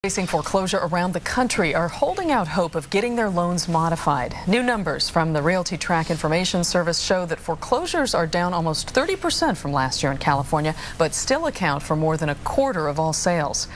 Facing foreclosure around the country are holding out hope of getting their loans modified. New numbers from the Realty Track Information Service show that foreclosures are down almost 30% from last year in California, but still account for more than a quarter of all sales.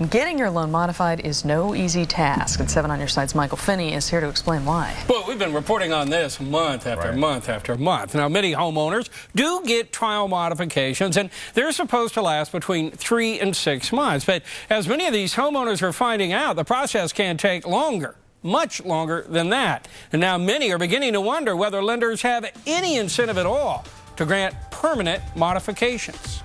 Getting your loan modified is no easy task. And 7 on your side's Michael Finney is here to explain why. Well, we've been reporting on this month after month after month. Now, many homeowners do get trial modifications, and they're supposed to last between 3 and 6 months. But as many of these homeowners are finding out, the process can take longer. Much longer than that. And now many are beginning to wonder whether lenders have any incentive at all to grant permanent modifications.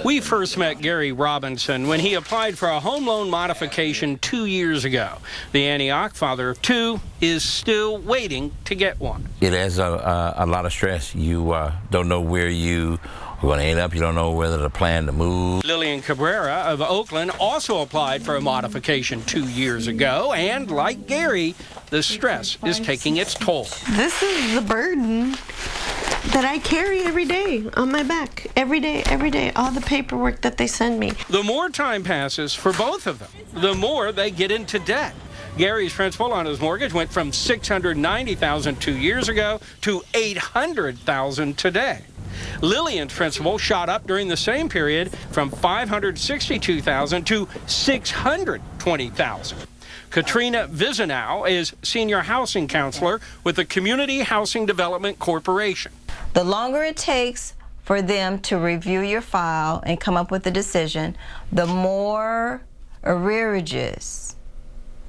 We first met Gary Robinson when he applied for a home loan modification 2 years ago. The Antioch father of 2 is still waiting to get one. It has a lot of stress. You don't know where you are going to end up. You don't know whether to plan to move. Lillian Cabrera of Oakland also applied for a modification 2 years ago, and like Gary, the stress is taking its toll. This is the burden that I carry every day on my back, every day, all the paperwork that they send me. The more time passes for both of them, the more they get into debt. Gary's principal on his mortgage went from $690,000 2 years ago to $800,000 today. Lillian's principal shot up during the same period from $562,000 to $620,000. Katrina Vizenow is senior housing counselor with the Community Housing Development Corporation. The longer it takes for them to review your file and come up with a decision, the more arrearages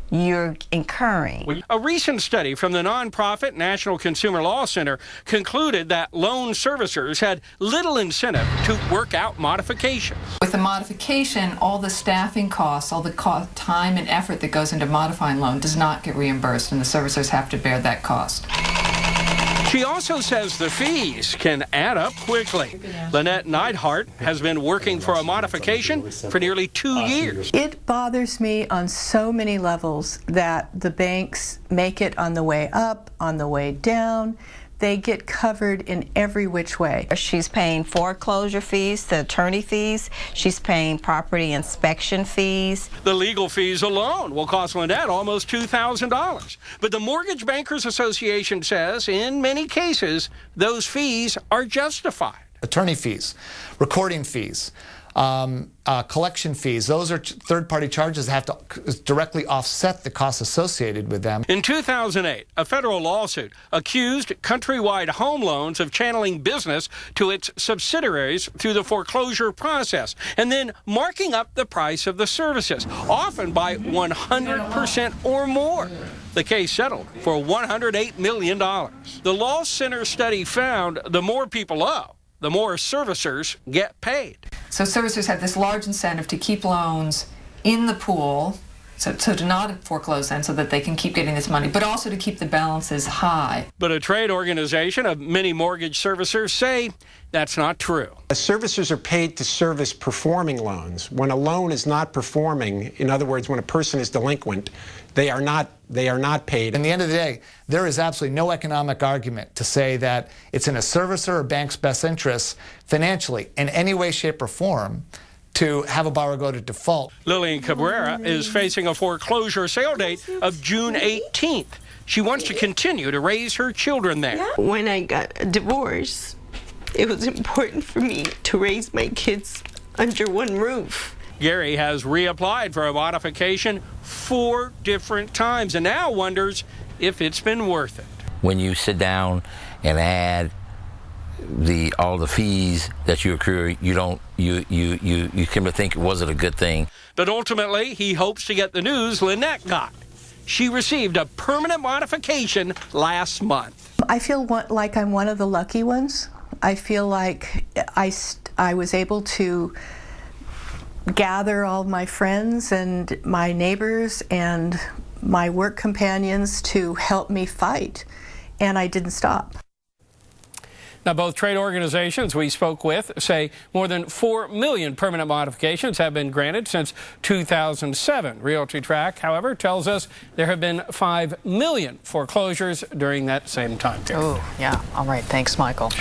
you're incurring. A recent study from the nonprofit National Consumer Law Center concluded that loan servicers had little incentive to work out modifications. With the modification, all the staffing costs, all the time and effort that goes into modifying loan does not get reimbursed, and the servicers have to bear that cost. She also says the fees can add up quickly. Lynette Neidhart has been working for a modification for nearly 2 years. It bothers me on so many levels that the banks make it on the way up, on the way down. They get covered in every which way. She's paying foreclosure fees, the attorney fees. She's paying property inspection fees. The legal fees alone will cost Lynette almost $2,000. But the Mortgage Bankers Association says in many cases, those fees are justified. Attorney fees, recording fees, collection fees, those are third-party charges that have to directly offset the costs associated with them. In 2008, a federal lawsuit accused Countrywide Home Loans of channeling business to its subsidiaries through the foreclosure process and then marking up the price of the services, often by 100% or more. The case settled for $108 million. The Law Center study found the more people owe, the more servicers get paid. So servicers have this large incentive to keep loans in the pool, so to not foreclose them so that they can keep getting this money, but also to keep the balances high. But a trade organization of many mortgage servicers say that's not true. Servicers are paid to service performing loans. When a loan is not performing, in other words, when a person is delinquent, they are not paid. At the end of the day, there is absolutely no economic argument to say that it's in a servicer or bank's best interests financially in any way, shape, or form to have a borrower go to default. Lillian Cabrera is facing a foreclosure sale date of June 18th. She wants to continue to raise her children there. When I got a divorce, it was important for me to raise my kids under one roof. Gary has reapplied for a modification 4 different times and now wonders if it's been worth it. When you sit down and add all the fees that you accrue, you come to think, was it a good thing? But ultimately, he hopes to get the news Lynette got. She received a permanent modification last month. I feel like I'm one of the lucky ones. I feel like I was able to gather all my friends and my neighbors and my work companions to help me fight, and I didn't stop. Now, both trade organizations we spoke with say more than 4 million permanent modifications have been granted since 2007. Realty Track, however, tells us there have been 5 million foreclosures during that same time period. Oh, yeah. All right. Thanks, Michael.